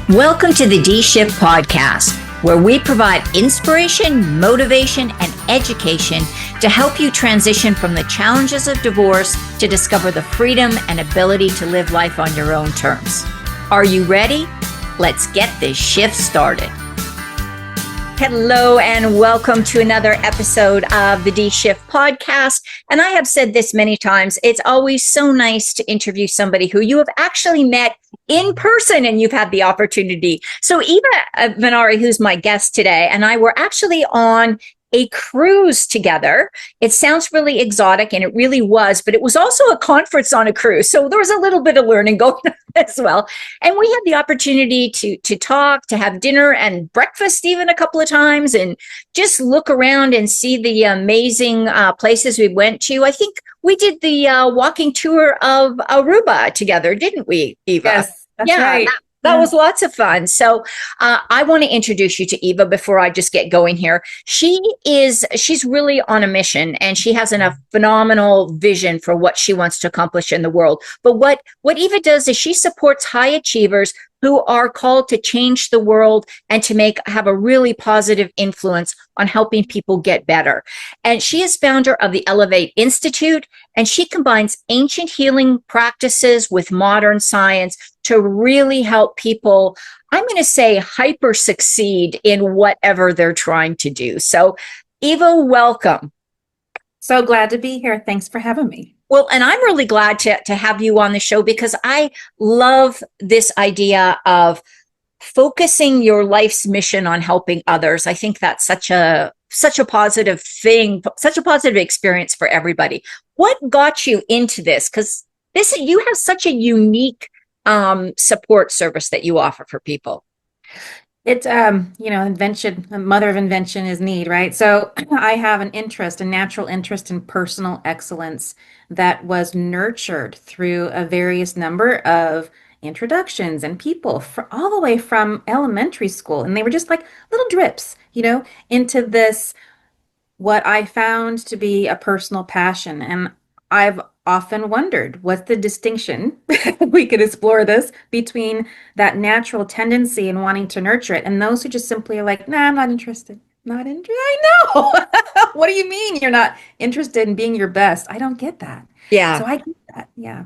Welcome to the D Shift podcast, where we provide inspiration, motivation, and education to help you transition from the challenges of divorce to discover the freedom and ability to live life on your own terms. Are you ready? Let's get this shift started. Hello and welcome to another episode of the D Shift podcast. And I have said this many times, it's always so nice to interview somebody who you have actually met in person and you've had the opportunity. So Eva Vennari, who's my guest today, and I were actually on a cruise together. It sounds really exotic, and it really was, but it was also a conference on a cruise. So there was a little bit of learning going on as well. And we had the opportunity to talk, to have dinner and breakfast even a couple of times, and just look around and see the amazing places we went to. I think we did the walking tour of Aruba together, didn't we, Eva? Yes, that's right. That was lots of fun. So I want to introduce you to Eva before I just get going here. She's really on a mission, and she has a phenomenal vision for what she wants to accomplish in the world. But what Eva does is she supports high achievers who are called to change the world and to have a really positive influence on helping people get better. And she is founder of the Elevate Institute, and she combines ancient healing practices with modern science to really help people, I'm going to say, hyper succeed in whatever they're trying to do. So, Eva, welcome. So glad to be here. Thanks for having me. Well, and I'm really glad to have you on the show, because I love this idea of focusing your life's mission on helping others. I think that's such a positive thing, such a positive experience for everybody. What got you into this? Because you have such a unique support service that you offer for people. It's, invention, the mother of invention is need, right? So I have a natural interest in personal excellence that was nurtured through a various number of introductions and people all the way from elementary school. And they were just like little drips, into this, what I found to be a personal passion. And I've often wondered, what's the distinction? We could explore this between that natural tendency and wanting to nurture it, and those who just simply are like, nah, I'm not interested. Not interested. I know. What do you mean you're not interested in being your best? I don't get that. Yeah. So I get that. Yeah.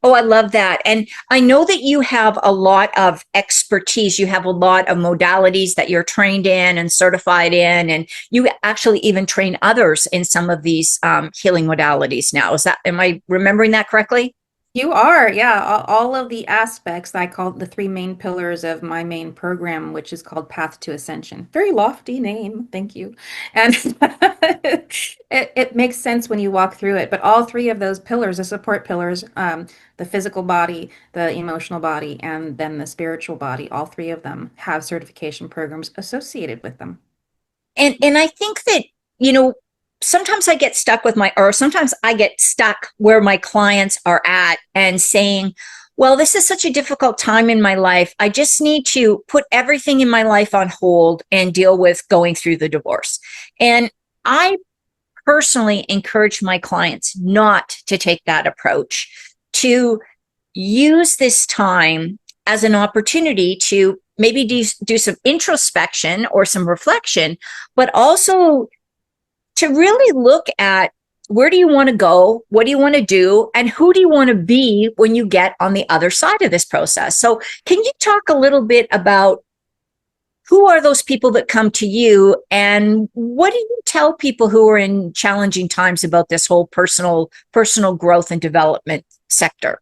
Oh, I love that. And I know that you have a lot of expertise. You have a lot of modalities that you're trained in and certified in, and you actually even train others in some of these healing modalities now. Am I remembering that correctly? You are, yeah. All of the aspects I call the three main pillars of my main program, which is called Path to Ascension. Very lofty name, thank you. And it makes sense when you walk through it. But all three of those pillars, the support pillars, the physical body, the emotional body, and then the spiritual body, all three of them have certification programs associated with them. And I think that, sometimes I get stuck sometimes I get stuck where my clients are at and saying, well, this is such a difficult time in my life. I just need to put everything in my life on hold and deal with going through the divorce. And I personally encourage my clients not to take that approach, to use this time as an opportunity to maybe do some introspection or some reflection, but also to really look at, where do you want to go? What do you want to do? And who do you want to be when you get on the other side of this process? So can you talk a little bit about who are those people that come to you, and what do you tell people who are in challenging times about this whole personal growth and development sector?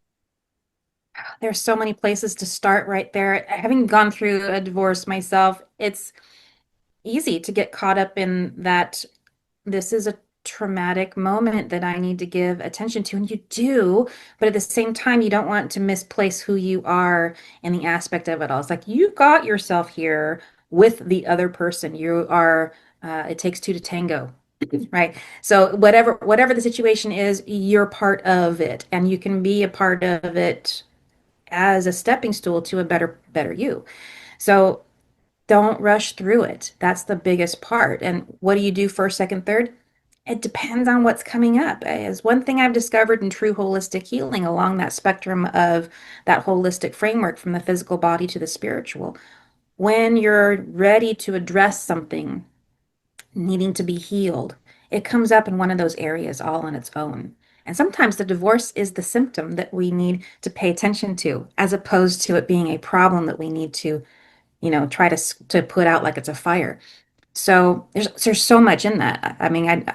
There's so many places to start right there. Having gone through a divorce myself, it's easy to get caught up in that. This is a traumatic moment that I need to give attention to, and you do, but at the same time, you don't want to misplace who you are in the aspect of it all. It's like you got yourself here with the other person. You are, it takes two to tango, right? So whatever the situation is, you're part of it, and you can be a part of it as a stepping stool to a better you. So don't rush through it. That's the biggest part. And what do you do first, second, third? It depends on what's coming up. Is one thing I've discovered in true holistic healing along that spectrum of that holistic framework from the physical body to the spiritual. When you're ready to address something needing to be healed, it comes up in one of those areas all on its own. And sometimes the divorce is the symptom that we need to pay attention to, as opposed to it being a problem that we need to, try to put out like it's a fire. So there's so much in that. I mean,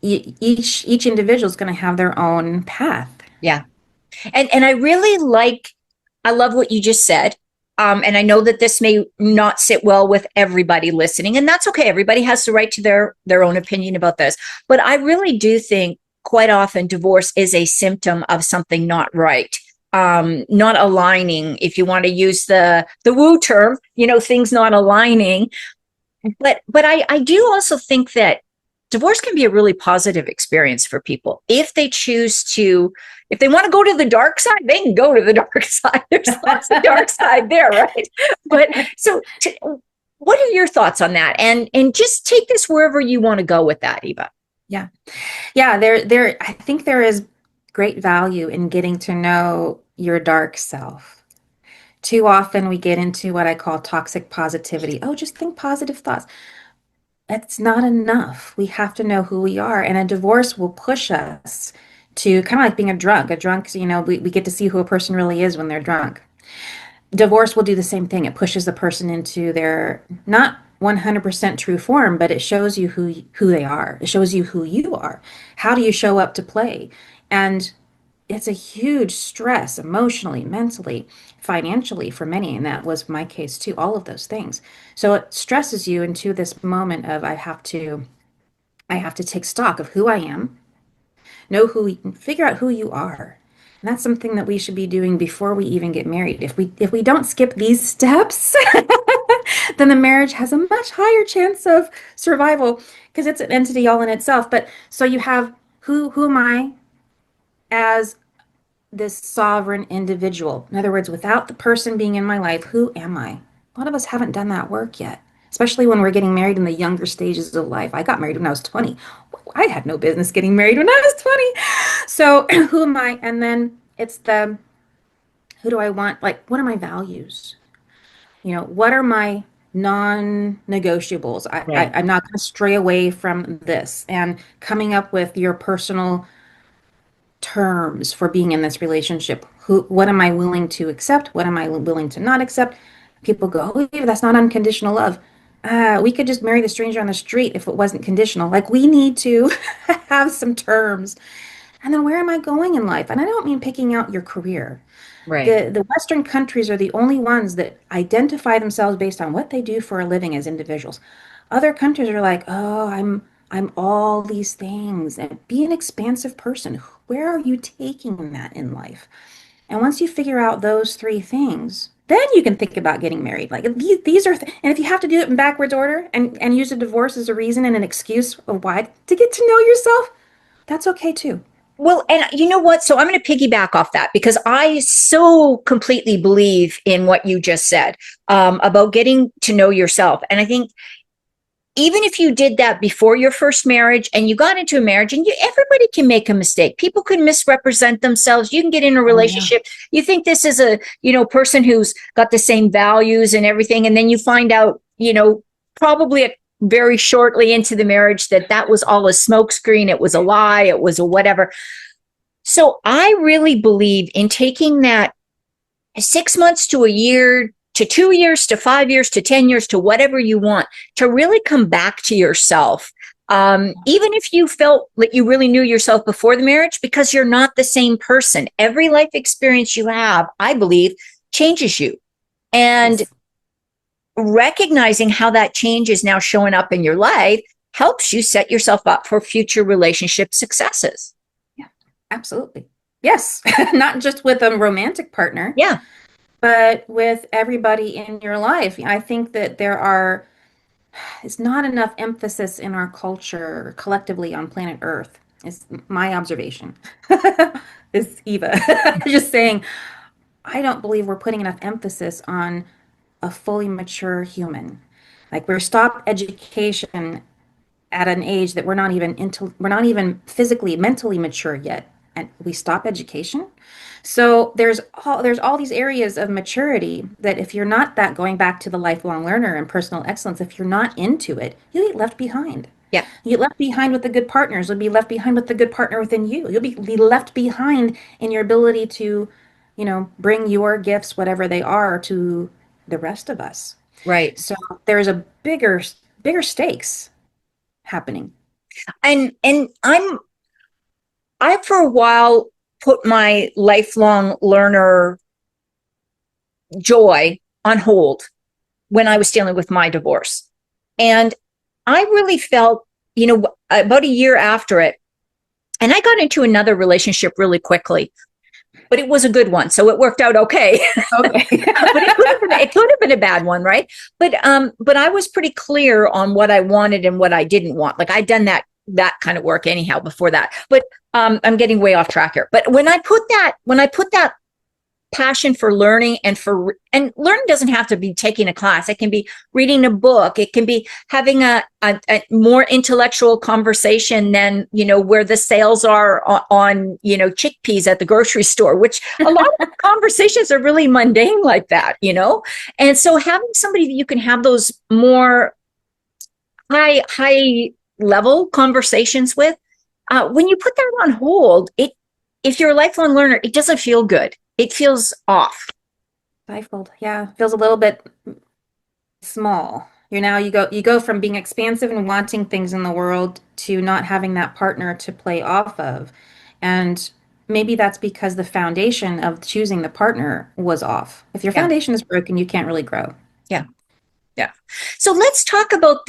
each individual is going to have their own path. Yeah. And I really I love what you just said. And I know that this may not sit well with everybody listening, and that's okay. Everybody has the right to their own opinion about this. But I really do think quite often divorce is a symptom of something not right. Not aligning, if you want to use the woo term, things not aligning. But I do also think that divorce can be a really positive experience for people if they choose to, if they want to go to the dark side, they can go to the dark side. There's lots of dark side there, right? But what are your thoughts on that? And just take this wherever you want to go with that, Eva. Yeah. Yeah, I think there is great value in getting to know your dark self. Too often we get into what I call toxic positivity. Oh, just think positive thoughts. That's not enough. We have to know who we are. And a divorce will push us to kind of like being a drunk. A drunk, we get to see who a person really is when they're drunk. Divorce will do the same thing. It pushes the person into their not 100% true form, but it shows you who they are. It shows you who you are. How do you show up to play? And it's a huge stress emotionally, mentally, financially for many. And that was my case too, all of those things. So it stresses you into this moment of I have to take stock of who I am, figure out who you are. And that's something that we should be doing before we even get married. If we don't skip these steps, then the marriage has a much higher chance of survival because it's an entity all in itself. But so you have who am I as this sovereign individual? In other words, without the person being in my life, who am I? A lot of us haven't done that work yet, especially when we're getting married in the younger stages of life. I got married when I was 20. I had no business getting married when I was 20. So who am I? And then it's who do I want? Like, what are my values? What are my non-negotiables? Right. I'm not going to stray away from this. And coming up with your personal terms for being in this relationship. What am I willing to accept? What am I willing to not accept? People go, oh, yeah, that's not unconditional love. We could just marry the stranger on the street if it wasn't conditional. Like we need to have some terms. And then where am I going in life? And I don't mean picking out your career. Right. The Western countries are the only ones that identify themselves based on what they do for a living as individuals. Other countries are like, oh, I'm all these things. And be an expansive person. Where are you taking that in life? And once you figure out those three things, then you can think about getting married. Like these are, and if you have to do it in backwards order and use a divorce as a reason and an excuse of why to get to know yourself, that's okay too. Well, and you know what? So I'm going to piggyback off that because I so completely believe in what you just said about getting to know yourself. And I think even if you did that before your first marriage and you got into a marriage, and everybody can make a mistake. People can misrepresent themselves. You can get in a Oh yeah. relationship. You think this is a, person who's got the same values and everything. And then you find out, probably very shortly into the marriage that was all a smokescreen. It was a lie. It was a whatever. So I really believe in taking that 6 months to a year to 2 years to 5 years to 10 years to whatever you want to really come back to yourself. Even if you felt like you really knew yourself before the marriage, because you're not the same person. Every life experience you have, I believe, changes you. And Yes. recognizing how that change is now showing up in your life helps you set yourself up for future relationship successes. Yeah, absolutely. Yes. Not just with a romantic partner, Yeah. but with everybody in your life. I think that it's not enough emphasis in our culture collectively on planet Earth. Is my observation. Is Eva just saying, I don't believe we're putting enough emphasis on a fully mature human. Like we're stopped education at an age that we're not even physically, mentally mature yet, and we stop education. So there's all these areas of maturity that if you're not that, going back to the lifelong learner and personal excellence, if you're not into it, you get left behind. Yeah. You get left behind with the good partners. You'll be left behind with the good partner within you. You'll be left behind in your ability to, bring your gifts, whatever they are, to the rest of us. Right. So there's a bigger stakes happening. And I for a while put my lifelong learner joy on hold when I was dealing with my divorce. And I really felt, about a year after it, and I got into another relationship really quickly, but it was a good one. So it worked out okay. Okay. But it could have been a bad one, right? But I was pretty clear on what I wanted and what I didn't want. Like I'd done that kind of work anyhow before that. But I'm getting way off track here. But when I put that passion for learning and learning doesn't have to be taking a class. It can be reading a book. It can be having a more intellectual conversation than, where the sales are on chickpeas at the grocery store, which a lot of conversations are really mundane like that, And so having somebody that you can have those more high level conversations with, when you put that on hold, if you're a lifelong learner, it doesn't feel good. It feels off. Stifled. Yeah. Feels a little bit small. You go from being expansive and wanting things in the world to not having that partner to play off of. And maybe that's because the foundation of choosing the partner was off. If your Yeah. foundation is broken, you can't really grow. Yeah. Yeah. So let's talk about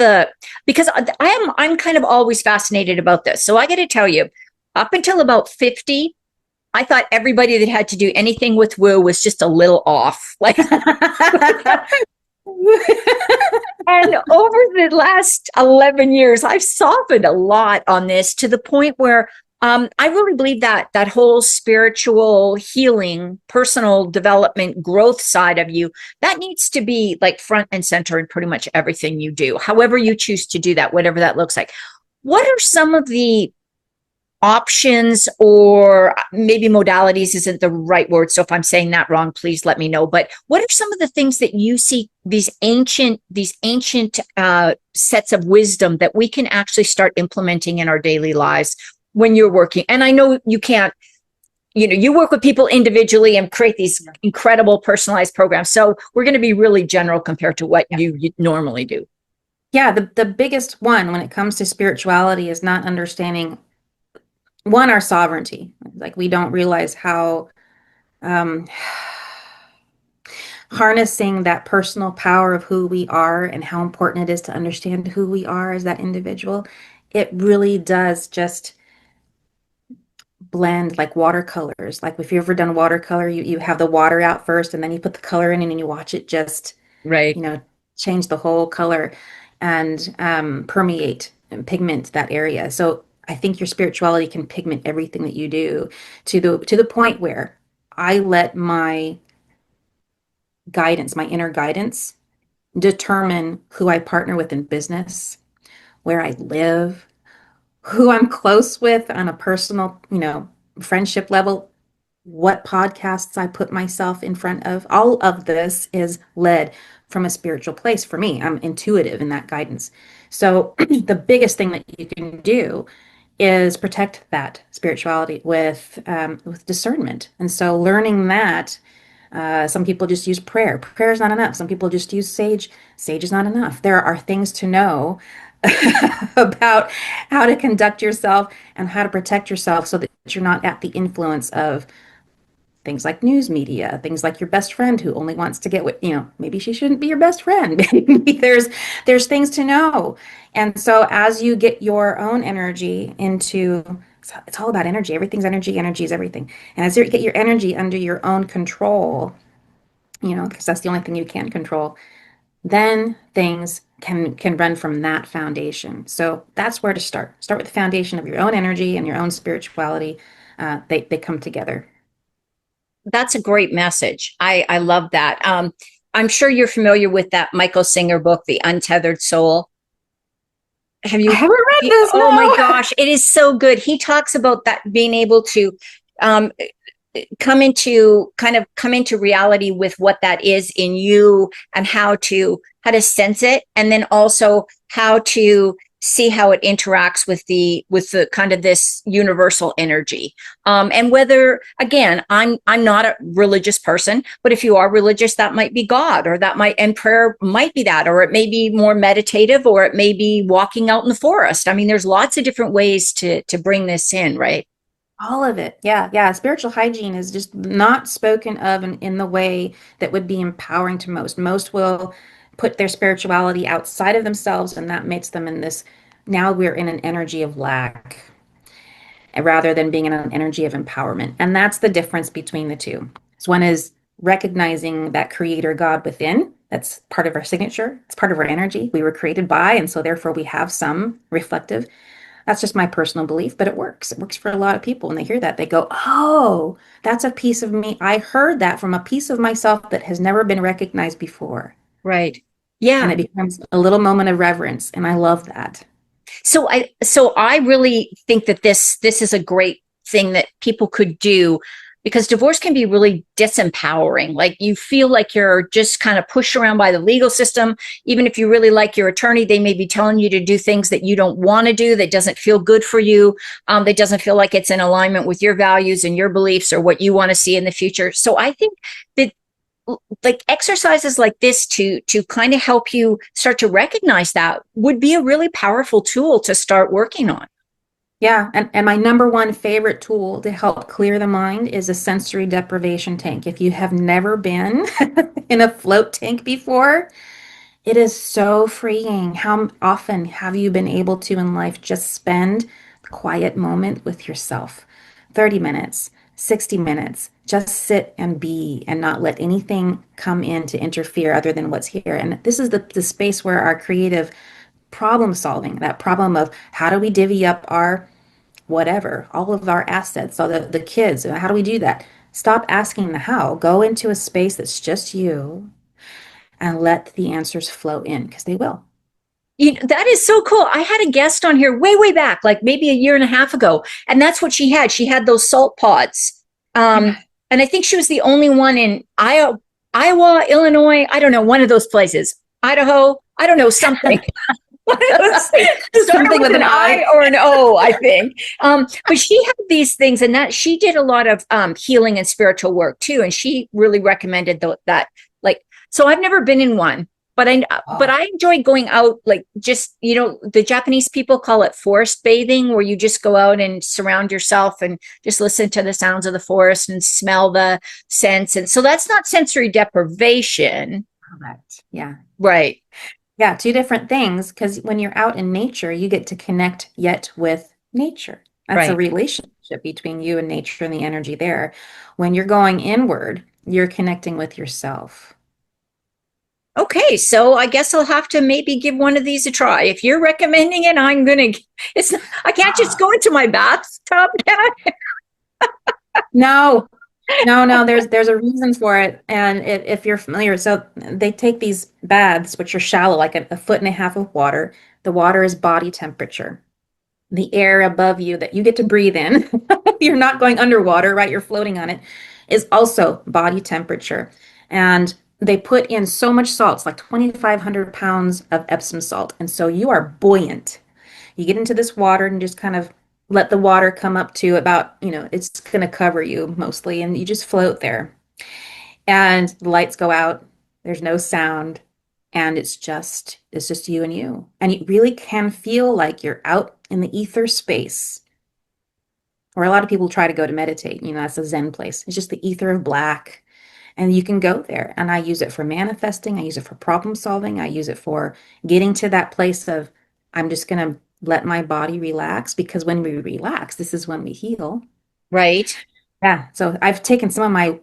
because I'm kind of always fascinated about this. So I got to tell you, up until about 50, I thought everybody that had to do anything with woo was just a little off. Like, and over the last 11 years, I've softened a lot on this to the point where I really believe that whole spiritual healing, personal development, growth side of you, that needs to be like front and center in pretty much everything you do, however you choose to do that, whatever that looks like. What are some of the options, or maybe modalities isn't the right word, so if I'm saying that wrong, please let me know, but what are some of the things that you see, these ancient sets of wisdom that we can actually start implementing in our daily lives when you're working? And I know you can't, you work with people individually and create these incredible personalized programs, so we're going to be really general compared to what you normally do. Yeah, the biggest one when it comes to spirituality is not understanding, one, our sovereignty. Like we don't realize how um, harnessing that personal power of who we are and how important it is to understand who we are as that individual. It really does just blend like watercolors. Like if you've ever done watercolor, you have the water out first and then you put the color in and you watch it just, Right. change the whole color and permeate and pigment that area. So I think your spirituality can pigment everything that you do to the point where I let my guidance, my inner guidance, determine who I partner with in business, where I live, who I'm close with on a personal, friendship level, what podcasts I put myself in front of. All of this is led from a spiritual place for me. I'm intuitive in that guidance. So the biggest thing that you can do is protect that spirituality with discernment. And so learning that, some people just use prayer. Prayer is not enough. Some people just use sage. Sage is not enough. There are things to know about how to conduct yourself and how to protect yourself so that you're not at the influence of things like news media, things like your best friend who only wants to get what, maybe she shouldn't be your best friend. Maybe there's things to know. And so as you get your own energy into, it's all about energy. Everything's energy. Energy is everything. And as you get your energy under your own control, because that's the only thing you can control, then things can run from that foundation. So that's where to start. Start with the foundation of your own energy and your own spirituality. They come together. That's a great message. I love that. I'm sure you're familiar with that Michael Singer book, The Untethered Soul. Have I you? haven't read this, Oh my no. gosh, it is so good. He talks about that being able to um, come into reality with what that is in you and how to sense it, and then also how to see how it interacts with the kind of this universal energy. And whether, again, I'm not a religious person, but if you are religious, that might be God, or that might, and prayer might be that, or it may be more meditative, or it may be walking out in the forest. I mean, there's lots of different ways to bring this in, right? All of it. Yeah. Yeah. Spiritual hygiene is just not spoken of in the way that would be empowering to most. Most will put their spirituality outside of themselves, and that makes them in this. Now we're in an energy of lack rather than being in an energy of empowerment. And that's the difference between the two. So one is recognizing that creator God within. That's part of our signature. It's part of our energy. We were created by, and so therefore we have some reflective. That's just my personal belief, but it works. It works for a lot of people. When they hear that, they go, oh, that's a piece of me. I heard that from a piece of myself that has never been recognized before. Right. And Yeah. it becomes a little moment of reverence. And I love that. So I really think that this is a great thing that people could do, because divorce can be really disempowering. Like, you feel like you're just kind of pushed around by the legal system. Even if you really like your attorney, they may be telling you to do things that you don't want to do, that doesn't feel good for you, that doesn't feel like it's in alignment with your values and your beliefs or what you want to see in the future. So I think that, like, exercises like this to kind of help you start to recognize that would be a really powerful tool to start working on. Yeah. And my number one favorite tool to help clear the mind is a sensory deprivation tank. If you have never been in a float tank before, it is so freeing. How often have you been able to in life just spend a quiet moment with yourself? 30 minutes, 60 minutes, just sit and be and not let anything come in to interfere other than what's here. And this is the space where our creative problem solving, that problem of how do we divvy up our whatever, all of our assets, all the kids, how do we do that? Stop asking the how. Go into a space that's just you and let the answers flow in because they will. That is so cool. I had a guest on here way back, like maybe a year and a half ago, and that's what she had. She had those salt pods. Yeah. And I think she was the only one in Iowa, Illinois, I don't know, one of those places, Idaho, I don't know, something. One of those things. Started Something with with an an I I. or an O, I think. But she had these things, and that she did a lot of healing and spiritual work too. And she really recommended that. Like, so I've never been in one, but Oh, I enjoy going out, like, just, the Japanese people call it forest bathing, where you just go out and surround yourself and just listen to the sounds of the forest and smell the scents. And so that's not sensory deprivation, correct. Yeah. right? Yeah, two different things because when you're out in nature, you get to connect yet with nature. That's a Right. relationship between you and nature and the energy there. When you're going inward, you're connecting with yourself. Okay, so I guess I'll have to maybe give one of these a try. If you're recommending it, I'm gonna. It's I can't just go into my bathtub, can I? No, no. There's a reason for it, and if you're familiar, so they take these baths, which are shallow, like a foot and a half of water. The water is body temperature. The air above you that you get to breathe in, you're not going underwater, right? You're floating on it, is also body temperature. And they put in so much salt, it's like 2,500 pounds of Epsom salt. And so you are buoyant. You get into this water and just kind of let the water come up to about, it's going to cover you mostly, and you just float there. And the lights go out, there's no sound, and it's just you and you. And you really can feel like you're out in the ether space. Or a lot of people try to go to meditate, that's a Zen place. It's just the ether of black. And you can go there. And I use it for manifesting, I use it for problem solving, I use it for getting to that place of I'm just going to let my body relax because when we relax, this is when we heal. Right. Yeah. So I've taken some of my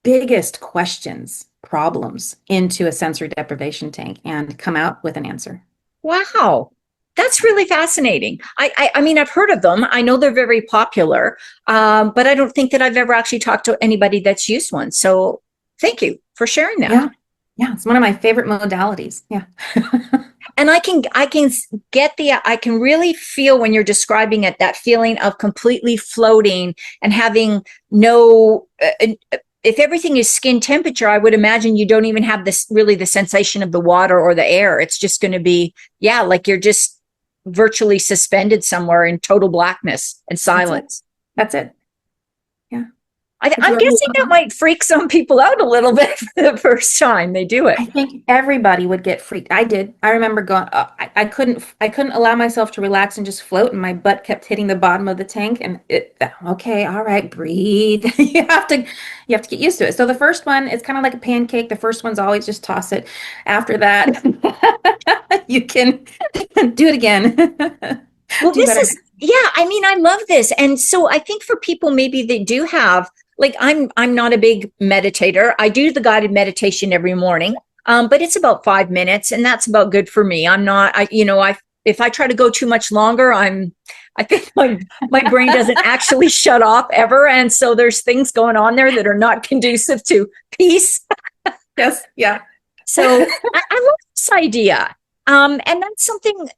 biggest questions, problems into a sensory deprivation tank and come out with an answer. Wow. That's really fascinating. I mean, I've heard of them. I know they're very popular, but I don't think that I've ever actually talked to anybody that's used one. So thank you for sharing that. Yeah. Yeah. It's one of my favorite modalities. Yeah. And I can really feel when you're describing it, that feeling of completely floating and having no, if everything is skin temperature, I would imagine you don't even have this really the sensation of the water or the air. It's just going to be, yeah, like you're just virtually suspended somewhere in total blackness and That's it. silence. That's it. Yeah. I'm guessing that might freak some people out a little bit for the first time they do it. I think everybody would get freaked. I did. I remember going, I couldn't allow myself to relax and just float, and my butt kept hitting the bottom of the tank. And okay, all right, breathe. You have to get used to it. So the first one is kind of like a pancake. The first one's always just toss it. After that, you can do it again. Well, Do this better. is, yeah, I mean, I love this. And so I think for people, maybe they do have, like, I'm not a big meditator. I do the guided meditation every morning. But it's about 5 minutes and that's about good for me. I'm not, if I try to go too much longer, I think my brain doesn't actually shut off ever. And so there's things going on there that are not conducive to peace. Yes. Yeah. So I love this idea. And that's something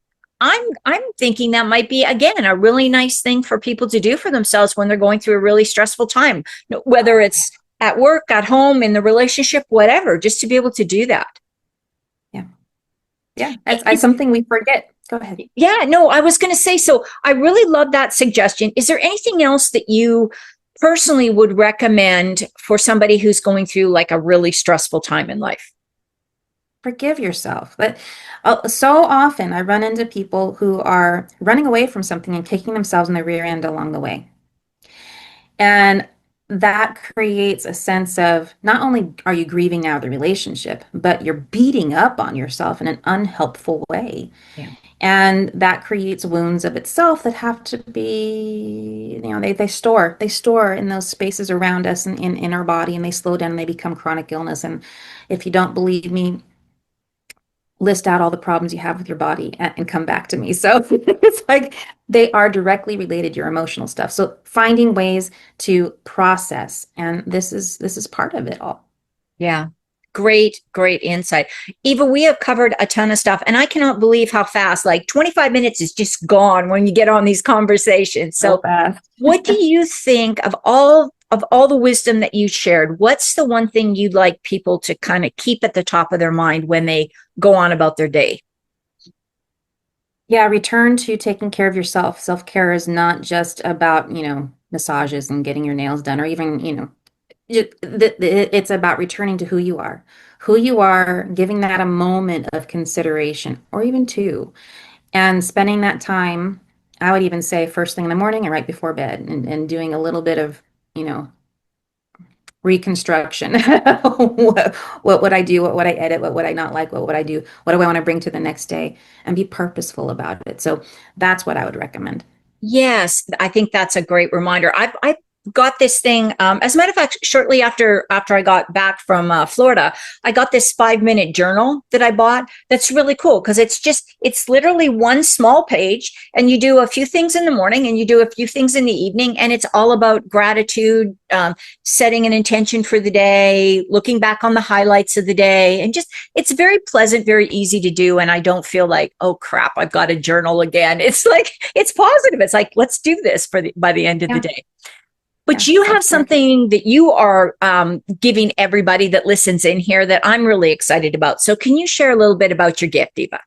I'm thinking that might be, again, a really nice thing for people to do for themselves when they're going through a really stressful time, whether it's at work, at home, in the relationship, whatever, just to be able to do that. Yeah. Yeah. It's something we forget. Go ahead. Yeah, no, I was going to say, so I really love that suggestion. Is there anything else that you personally would recommend for somebody who's going through like a really stressful time in life? Forgive yourself. But so often I run into people who are running away from something and kicking themselves in the rear end along the way. And that creates a sense of not only are you grieving out of the relationship, but you're beating up on yourself in an unhelpful way. Yeah. And that creates wounds of itself that have to be, they store in those spaces around us and in our body, and they slow down and they become chronic illness. And if you don't believe me, list out all the problems you have with your body and come back to me. So it's like they are directly related to your emotional stuff. So finding ways to process, and this is part of it all. Yeah. Great insight. Eva, we have covered a ton of stuff and I cannot believe how fast, like 25 minutes is just gone when you get on these conversations. So So fast. what do you think of all the wisdom that you shared? What's the one thing you'd like people to kind of keep at the top of their mind when they go on about their day? Yeah, return to taking care of yourself. Self-care is not just about, massages and getting your nails done, or even, it's about returning to who you are, giving that a moment of consideration, or even two, and spending that time. I would even say first thing in the morning and right before bed, and doing a little bit of, you know, reconstruction. What would I do? What would I edit? What would I not like? What would I do? What do I want to bring to the next day? And be purposeful about it. So that's what I would recommend. Yes, I think that's a great reminder. I got this thing. As a matter of fact, shortly after I got back from Florida, I got this 5 minute journal that I bought. That's really cool because it's literally one small page, and you do a few things in the morning and you do a few things in the evening, and it's all about gratitude, setting an intention for the day, looking back on the highlights of the day, and just it's very pleasant, very easy to do, and I don't feel like, oh crap, I've got a journal again. It's like it's positive. It's like let's do this by the end of the Yeah. day. But Yeah, you have that's correct. something that you are giving everybody that listens in here that I'm really excited about. So can you share a little bit about your gift, Eva?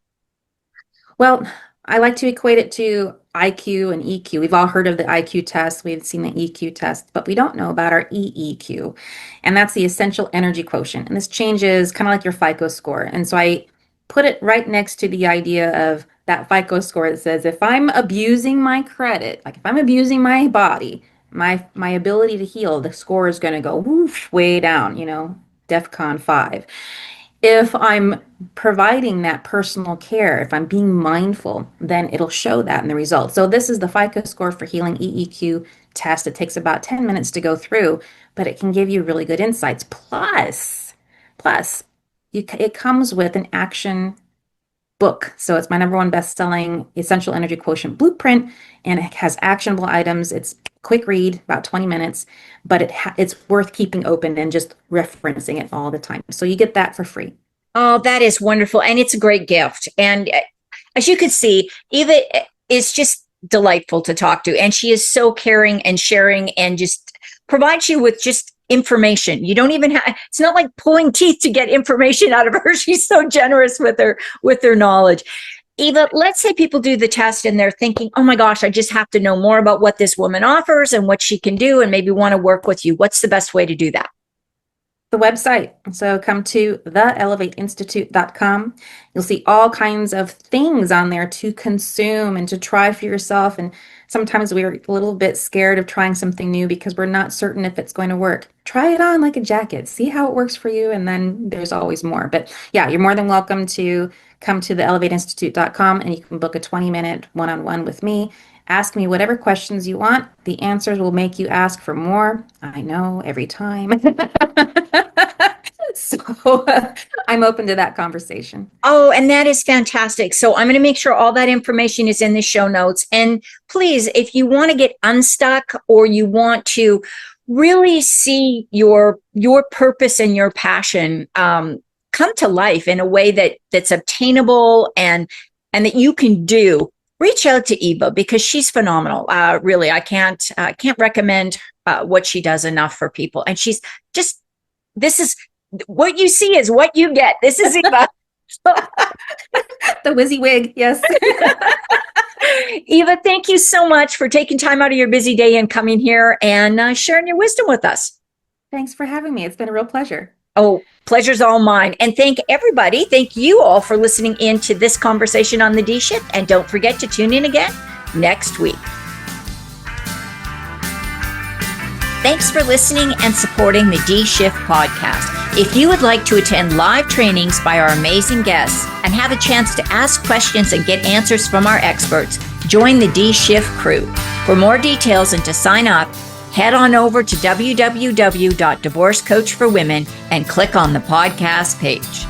Well, I like to equate it to IQ and EQ. We've all heard of the IQ test, we've seen the EQ test, but we don't know about our EEQ. And that's the essential energy quotient. And this changes kind of like your FICO score. And so I put it right next to the idea of that FICO score that says if I'm abusing my credit, like if I'm abusing my body, my ability to heal, the score is going to go whoosh, way down, DEFCON 5. If I'm providing that personal care, if I'm being mindful, then it'll show that in the results. So this is the FICO score for healing EEQ test. It takes about 10 minutes to go through, but it can give you really good insights. Plus, it comes with an action book. So it's my number one best-selling Essential Energy Quotient Blueprint, and it has actionable items. It's quick read, about 20 minutes, but it's worth keeping open and just referencing it all the time. So you get that for free. Oh, that is wonderful. And it's a great gift. And as you can see, Eva is just delightful to talk to. And she is so caring and sharing and just provides you with just information. You don't even have, it's not like pulling teeth to get information out of her. She's so generous with her knowledge. Eva, let's say people do the test and they're thinking, oh my gosh, I just have to know more about what this woman offers and what she can do and maybe want to work with you. What's the best way to do that? The website. So come to theelevateinstitute.com. You'll see all kinds of things on there to consume and to try for yourself. And sometimes we're a little bit scared of trying something new because we're not certain if it's going to work. Try it on like a jacket. See how it works for you. And then there's always more. But yeah, you're more than welcome to come to theelevateinstitute.com and you can book a 20-minute one-on-one with me. Ask me whatever questions you want. The answers will make you ask for more. I know, every time. So I'm open to that conversation. Oh, and that is fantastic. So I'm going to make sure all that information is in the show notes. And please, if you want to get unstuck or you want to really see your purpose and your passion come to life in a way that's obtainable and that you can do, reach out to Eva because she's phenomenal. Really, I can't recommend what she does enough for people. And she's just, this is what you see is what you get. This is Eva. The WYSIWYG, yes. Eva, thank you so much for taking time out of your busy day and coming here and sharing your wisdom with us. Thanks for having me. It's been a real pleasure. Oh, pleasure's all mine. And thank everybody. Thank you all for listening in to this conversation on the D Shift. And don't forget to tune in again next week. Thanks for listening and supporting the D Shift podcast. If you would like to attend live trainings by our amazing guests and have a chance to ask questions and get answers from our experts, join the D Shift crew. For more details and to sign up, head on over to www.divorcecoachforwomen and click on the podcast page.